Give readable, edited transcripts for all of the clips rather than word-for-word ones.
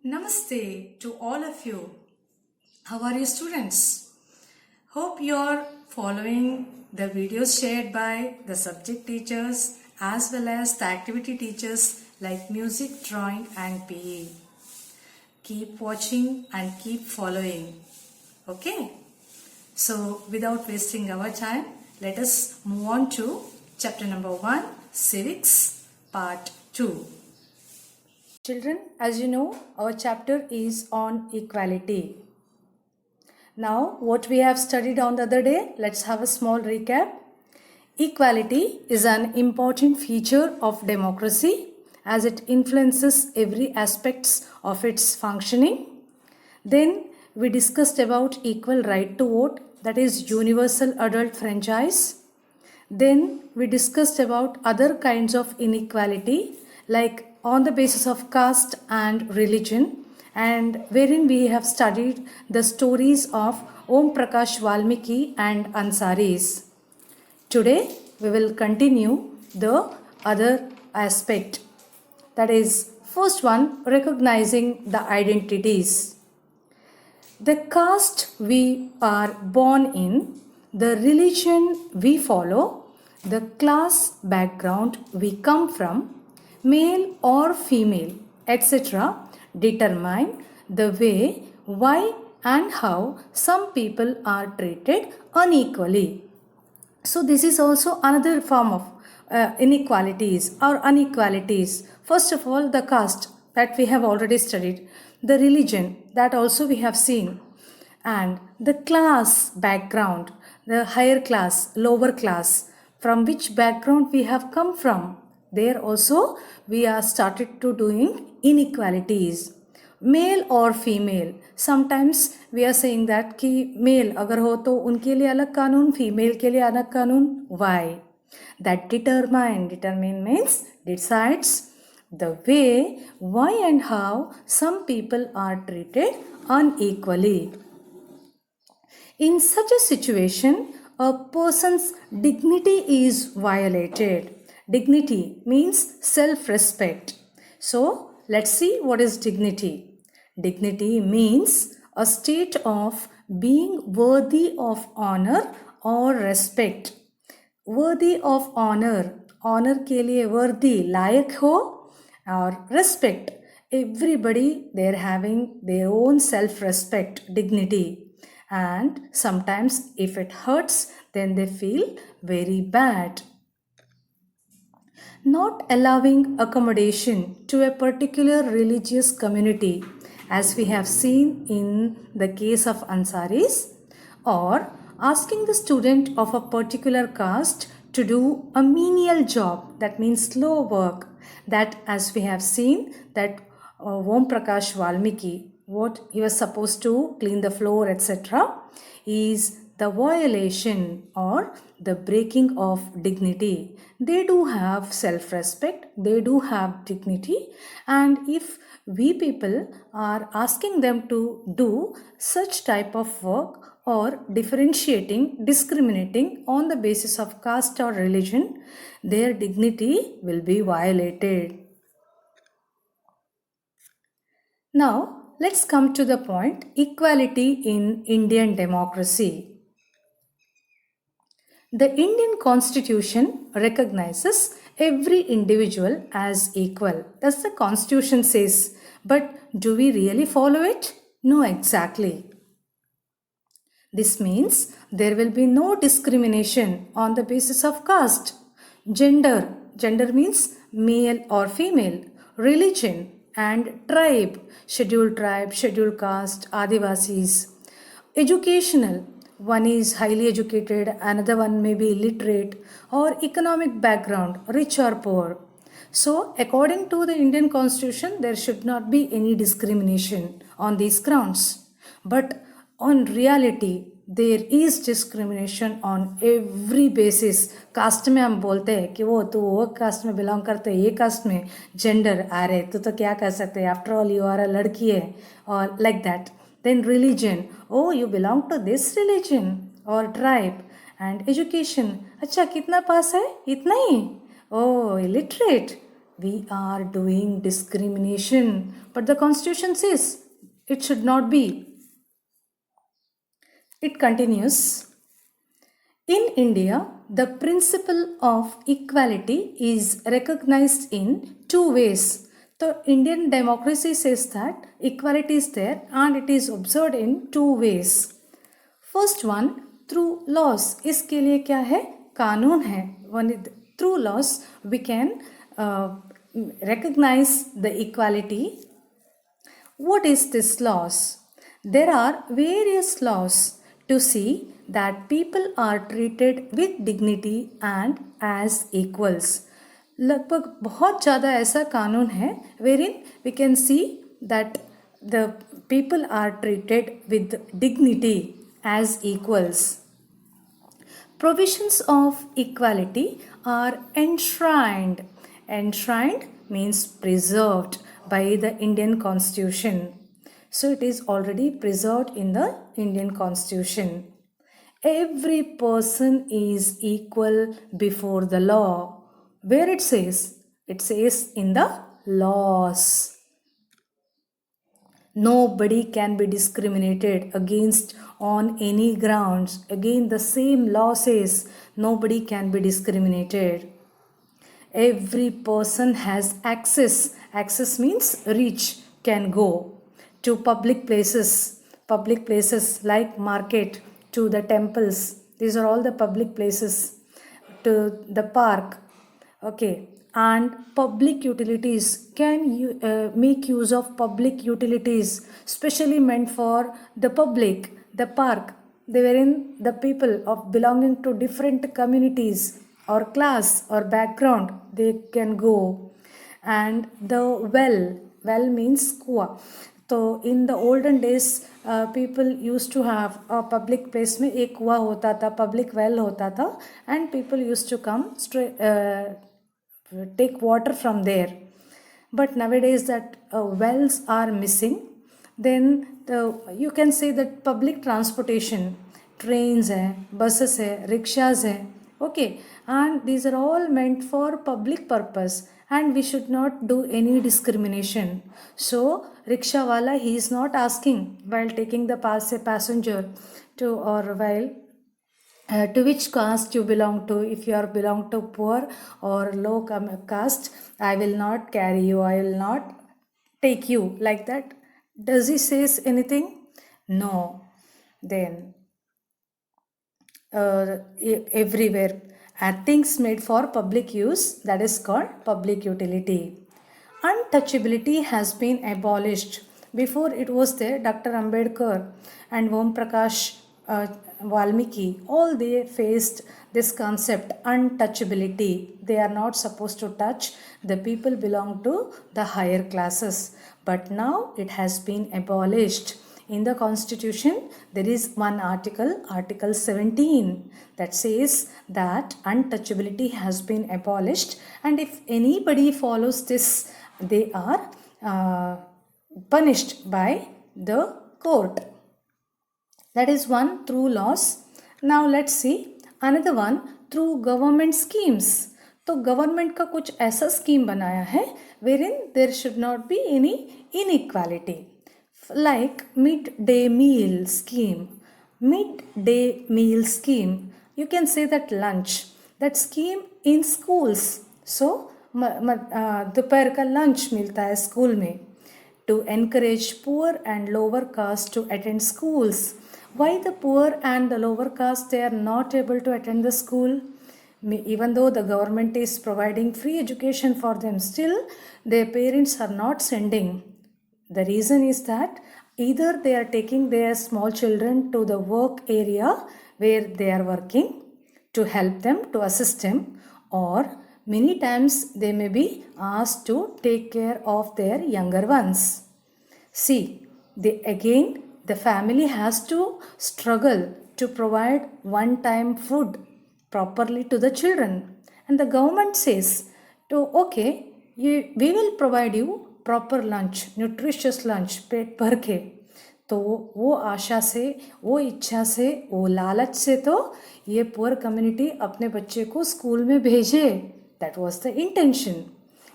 Namaste to all of you. How are you, students? Hope you are following the videos shared by the subject teachers as well as the activity teachers like music, drawing and PE. Keep watching and keep following. Okay? So without wasting our time, let us move on to chapter number 1, Civics, part 2. Children, as you know, our chapter is on equality. Now, what we have studied on the other day, let's have a small recap. Equality is an important feature of democracy as it influences every aspect of its functioning. Then we discussed about equal right to vote, that is universal adult franchise. Then we discussed about other kinds of inequality like on the basis of caste and religion, and wherein we have studied the stories of Om Prakash Valmiki and Ansaris. Today we will continue the other aspect, that is first one, recognizing the identities. The caste we are born in, the religion we follow, the class background we come from, male or female, etc., determine the way, why and how some people are treated unequally. So this is also another form of inequalities or inequalities. First of all, the caste that we have already studied, the religion that also we have seen, and the class background, the higher class, lower class, from which background we have come from. There also we are started to doing inequalities. Male or female, sometimes we are saying that कि male अगर हो तो उनके लिए अलग कानून, female के लिए अलग कानून. Why? That determine means decides the way, why and how some people are treated unequally. In such a situation, a person's dignity is violated. Dignity means self-respect. So, let's see what is dignity. Dignity means a state of being worthy of honor or respect. Worthy of honor, honor के लिए worthy, लायक हो, or respect. Everybody, they're having their own self-respect, dignity. And sometimes if it hurts, then they feel very bad. Not allowing accommodation to a particular religious community, as we have seen in the case of Ansaris, or asking the student of a particular caste to do a menial job, that means slow work, that as we have seen that Om Prakash Valmiki, what he was supposed to clean the floor, etc., is the violation or the breaking of dignity. They do have self-respect, they do have dignity, and if we people are asking them to do such type of work or differentiating, discriminating on the basis of caste or religion, their dignity will be violated. Now, let's come to the point, equality in Indian democracy. The Indian Constitution recognizes every individual as equal. That's the Constitution says. But do we really follow it? No, exactly. This means there will be no discrimination on the basis of caste. Gender. Gender means male or female. Religion and tribe. Scheduled tribe, scheduled caste, Adivasis. Educational. One is highly educated, another one may be illiterate, or economic background, rich or poor. So, according to the Indian Constitution, there should not be any discrimination on these grounds. But on reality, there is discrimination on every basis. Caste में हम बोलते हैं कि वो cast में belong करते हैं, ये कास्ट में जेंडर आ रहे तो क्या कर सकते हैं, after all you are a लड़की है, और like that. Then religion, oh you belong to this religion or tribe. And education, अच्छा कितना पास है, इतना ही, oh illiterate, we are doing discrimination. But the constitution says it should not be. It continues. In India, the principle of equality is recognized in two ways. The Indian democracy says that equality is there and it is observed in two ways. First one, through laws. इसके लिए क्या है? कानून है. Through laws, we can recognize the equality. What is this laws? There are various laws to see that people are treated with dignity and as equals. लगभग बहुत ज़्यादा ऐसा कानून है wherein we can see that the people are treated with dignity as equals. Provisions of equality are enshrined. Enshrined means preserved by the Indian Constitution. So it is already preserved in the Indian Constitution. Every person is equal before the law. Where it says? It says in the laws. Nobody can be discriminated against on any grounds. Again, the same law says nobody can be discriminated. Every person has access. Access means reach, can go to public places like market, to the temples. These are all the public places, to the park. Okay. And public utilities, can you make use of public utilities specially meant for the public, the park, they were in the people of belonging to different communities or class or background, they can go. And the well means kuwa. So in the olden days people used to have a public place में एक कुआ होता था, public well होता था, and people used to come straight take water from there. But nowadays that wells are missing. Then you can say that public transportation, trains hai, buses hai, rickshaws hai, okay, and these are all meant for public purpose and we should not do any discrimination. So rickshaw wala, he is not asking while taking the passenger to, or while to which caste you belong to. If you are belong to poor or low caste, I will not carry you, I will not take you, like that. Does he says anything? No. Then everywhere things made for public use, that is called public utility. Untouchability has been abolished. Before it was there, Dr. Ambedkar and Om Prakash Valmiki, all they faced this concept, untouchability. They are not supposed to touch the people belong to the higher classes. But now it has been abolished. In the Constitution, there is one article, Article 17, that says that untouchability has been abolished, and if anybody follows this, they are punished by the court. That is one, through laws. Now let's see another one, through government schemes. तो government का कुछ ऐसा scheme बनाया है wherein there should not be any inequality, like midday meal scheme. Midday meal scheme, you can say that lunch, that scheme in schools. So दोपहर का lunch मिलता है स्कूल में, to encourage poor and lower caste to attend schools. Why the poor and the lower caste, they are not able to attend the school? Even though the government is providing free education for them, still their parents are not sending. The reason is that either they are taking their small children to the work area where they are working to help them, to assist them, or many times they may be asked to take care of their younger ones. See, the family has to struggle to provide one-time food properly to the children, and the government says to, okay, we will provide you proper lunch, nutritious lunch, पेट भर के. तो वो आशा से, वो इच्छा से, वो लालच से तो ये पुअर कम्युनिटी अपने बच्चे को स्कूल में भेजे. That was the intention.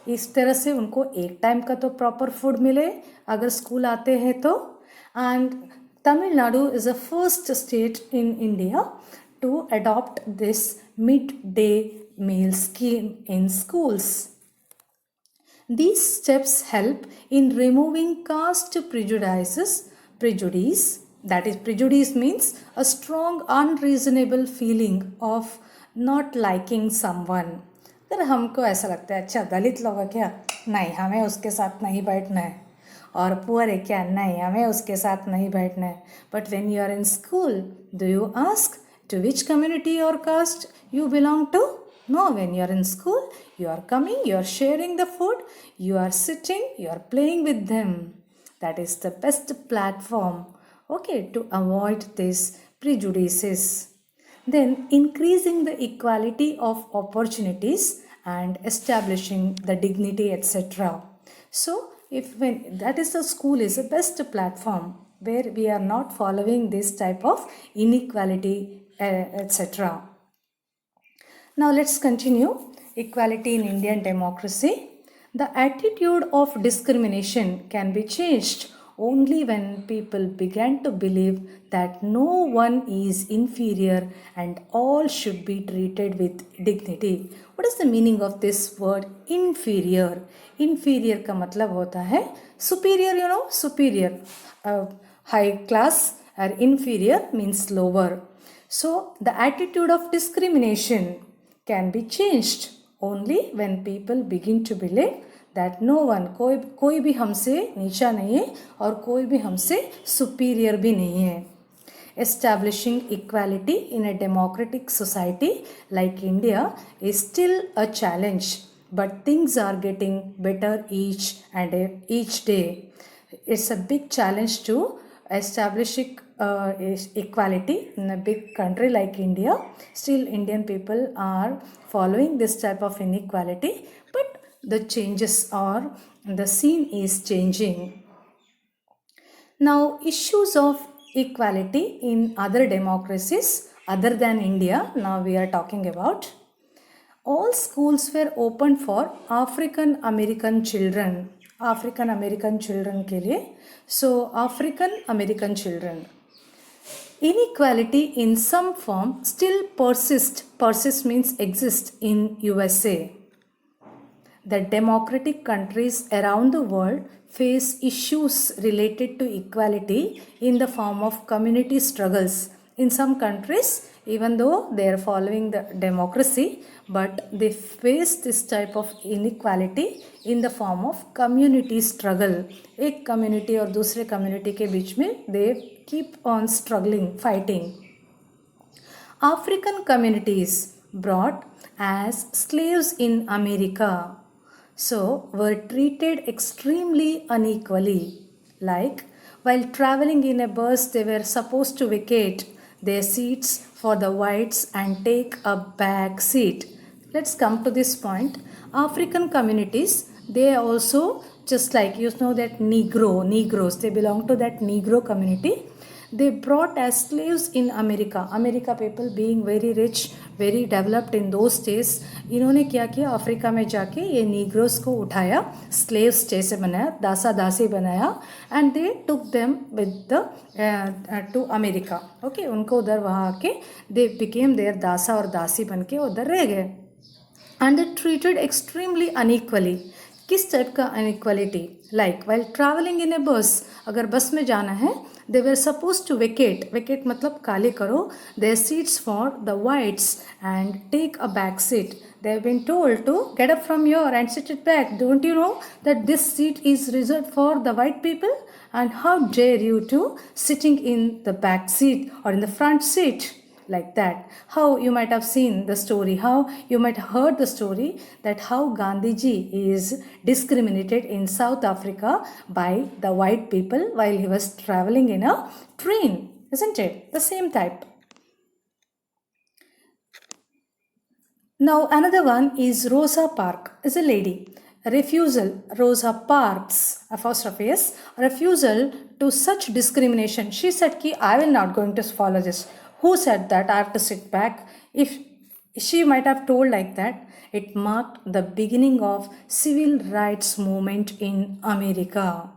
इस तरह से उनको एक टाइम का तो प्रॉपर फूड मिले अगर स्कूल आते हैं तो. And Tamil Nadu is the first state in India to adopt this midday meal scheme in schools. These steps help in removing caste prejudice, that is, prejudice means a strong unreasonable feeling of not liking someone. अगर हमको ऐसा लगता है अच्छा दलित लोग है क्या, नहीं हमें उसके साथ नहीं बैठना है, और पुअर है क्या, नहीं हमें उसके साथ नहीं बैठना है. But when you are in school do you ask to which community or caste you belong to? No, when you are in school, you are coming, you are sharing the food, you are sitting, you are playing with them. That is the best platform, okay, to avoid these prejudices. Then increasing the equality of opportunities and establishing the dignity, etc. So, if when that is the school is the best platform where we are not following this type of inequality, etc. Now let's continue. Equality in Indian democracy. The attitude of discrimination can be changed only when people began to believe that no one is inferior and all should be treated with dignity. What is the meaning of this word inferior? Inferior का मतलब होता है superior, you know, superior. High class or inferior means lower. So, the attitude of discrimination can be changed only when people begin to believe that no one, कोई भी हमसे नीचा नहीं है और कोई भी हमसे superior भी नहीं है. Establishing equality in a democratic society like India is still a challenge, but things are getting better each day. It's a big challenge to establishing equality in a big country like India. Still Indian people are following this type of inequality, but the changes are, the scene is changing. Now issues of equality in other democracies other than India, now we are talking about. All schools were open for African American children. African American children के लिए. So African American children. Inequality in some form still persist means exist in USA. The democratic countries around the world face issues related to equality in the form of community struggles. In some countries, even though they are following the democracy, but they face this type of inequality in the form of community struggle. एक community और दूसरे community के बीच में they keep on struggling, fighting. African communities brought as slaves in America, so were treated extremely unequally. Like while traveling in a bus, they were supposed to vacate their seats for the whites and take a back seat. Let's come to this point. African communities, they also, just like you know that Negroes, they belong to that Negro community. They brought as slaves in America. America people being very rich, very developed in those days, इन्होंने क्या किया, Africa में जाके ये negroes को उठाया, slaves जैसे बनाया, दासा दासी बनाया, and they took them with the two America. Okay, उनको उधर वहाँ आके दे बिकेम देयर दासा और दासी बन के उधर रह गए. And they treated extremely unequally. किस टाइप का inequality? Like while travelling in a bus, अगर बस में जाना है, they were supposed to vacate मतलब खाली करो their seats for the whites and take a back seat. They have been told to get up from here and sit it back. Don't you know that this seat is reserved for the white people? And how dare you to sitting in the back seat or in the front seat like that? How you might have seen the story, how you might have heard the story that how Gandhiji is discriminated in South Africa by the white people while he was traveling in a train, isn't it? The same type. Now another one is Rosa Parks, is a lady. Refusal, Rosa Parks, apostrophe S, refusal to such discrimination. She said ki I will not going to follow this. Who said that I have to sit back? If she might have told like that, it marked the beginning of civil rights movement in America.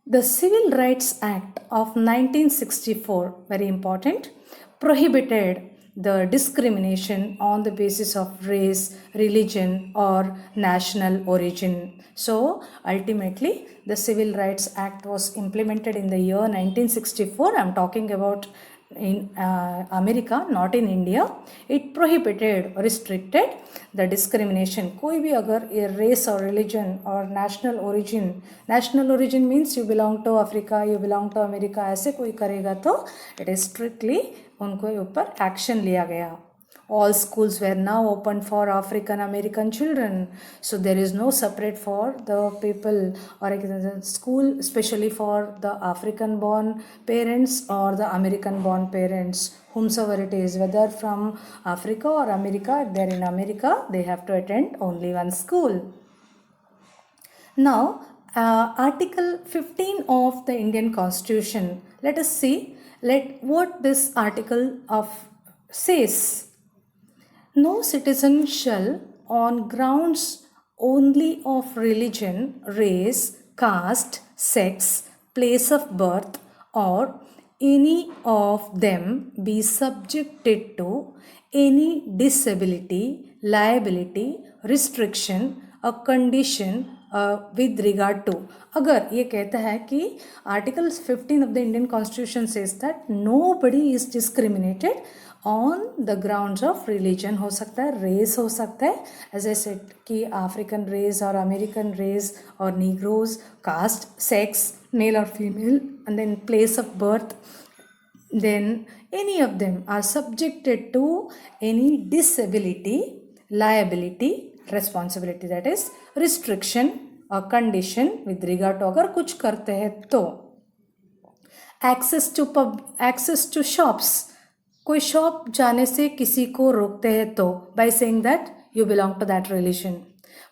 The Civil Rights Act of 1964, very important, prohibited the discrimination on the basis of race, religion, or national origin. So, ultimately, the Civil Rights Act was implemented in the year 1964. I'm talking about in America, not in India. It prohibited, restricted the discrimination. कोई भी अगर ये race or religion or national origin means you belong to Africa, you belong to America, ऐसे कोई करेगा तो it is strictly उनको ऊपर action लिया गया. All schools were now open for African American children. So there is no separate for the people or school especially for the African born parents or the American born parents, whomsoever it is, whether from Africa or America. If they are in America, they have to attend only one school. Now, Article 15 of the Indian Constitution. Let us see what this article says. No citizen shall, on grounds only of religion, race, caste, sex, place of birth, or any of them, be subjected to any disability, liability, restriction, a condition with regard to. अगर ये कहता है कि article 15 of the Indian constitution says that nobody is discriminated on the grounds of religion, हो सकता है race, हो सकता है एज ए सेट कि अफ्रीकन रेस और अमेरिकन रेस और नीग्रोज, कास्ट, सेक्स, मेल और female, and then place of birth, then any of them are subjected to any disability, liability, responsibility, that is restriction or condition with regard to अगर कुछ करते हैं तो. access to shops, कोई shop जाने से किसी को रोकते हैं तो by saying that you belong to that religion.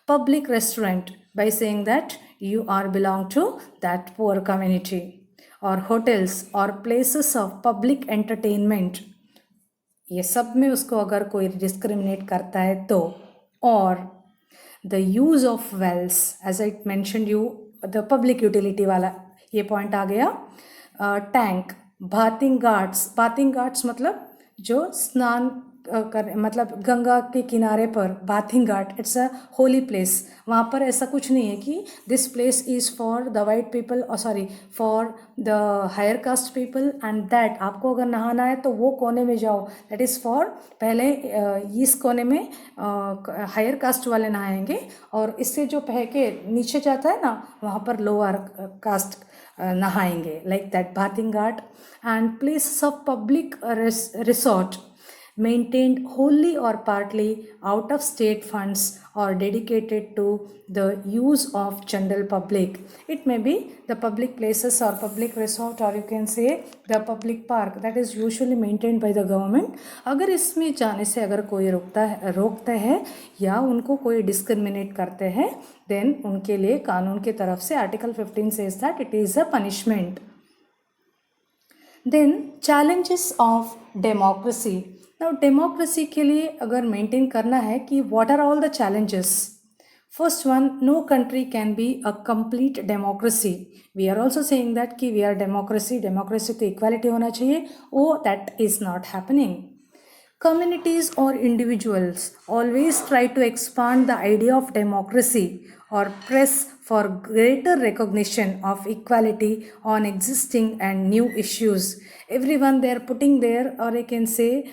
Public restaurant by saying that you are belong to that poor community. और होटल्स और प्लेसेस ऑफ पब्लिक एंटरटेनमेंट, ये सब में उसको अगर कोई डिस्क्रिमिनेट करता है तो. और the use of wells, as I mentioned you, the public utility वाला ये पॉइंट आ गया. टैंक, बाथिंग घाट्स मतलब जो स्नान कर, मतलब गंगा के किनारे पर bathing ghat, it's a holy place. वहाँ पर ऐसा कुछ नहीं है कि this place is for the white people, और for the higher caste people, and that आपको अगर नहाना है तो वो कोने में जाओ, दैट इज़ फॉर, पहले इस कोने में हायर कास्ट वाले नहाएंगे और इससे जो बह के नीचे जाता है ना, वहाँ पर लोअर कास्ट नहाएंगे, like that bathing ghat. And places of public resort maintained wholly or partly out of state funds or dedicated to the use of general public. It may be the public places or public resort, or you can say the public park that is usually maintained by the government. अगर इसमें जाने से अगर कोई रोकता है या उनको कोई डिस्क्रिमिनेट करते हैं, then उनके लिए कानून की तरफ से article 15 says that it is a punishment. Then challenges of democracy. Now democracy के लिए अगर मेंटेन करना है कि what are all the challenges. First one, no country can be a complete democracy. We are also saying that कि we are democracy तो equality होना चाहिए. Oh, that is not happening. Communities or individuals always try to expand the idea of democracy or press for greater recognition of equality on existing and new issues. Everyone they are putting there, or I can say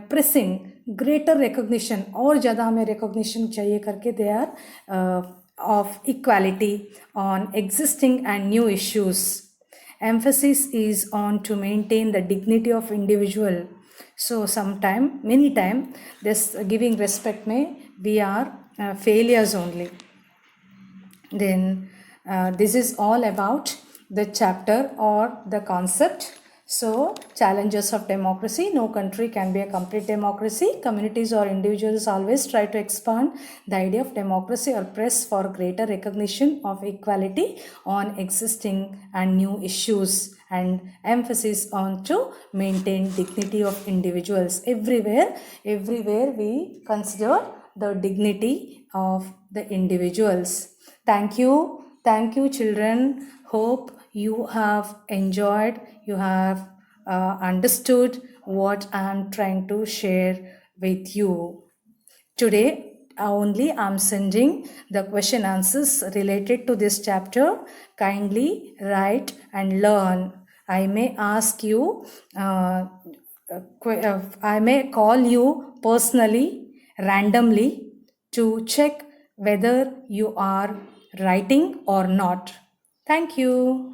pressing greater recognition, और ज़्यादा हमें recognition चाहिए करके they are of equality on existing and new issues. Emphasis is on to maintain the dignity of individual. So many time this giving respect may we are failures only. Then this is all about the chapter or the concept. So, challenges of democracy. No country can be a complete democracy. Communities or individuals always try to expand the idea of democracy or press for greater recognition of equality on existing and new issues, and emphasis on to maintain dignity of individuals. Everywhere we consider the dignity of the individuals. Thank you, children. Hope you have enjoyed, you have understood what I am trying to share with you. Today only I am sending the question answers related to this chapter. Kindly write and learn. I may ask you, I may call you personally, randomly, to check whether you are writing or not. Thank you.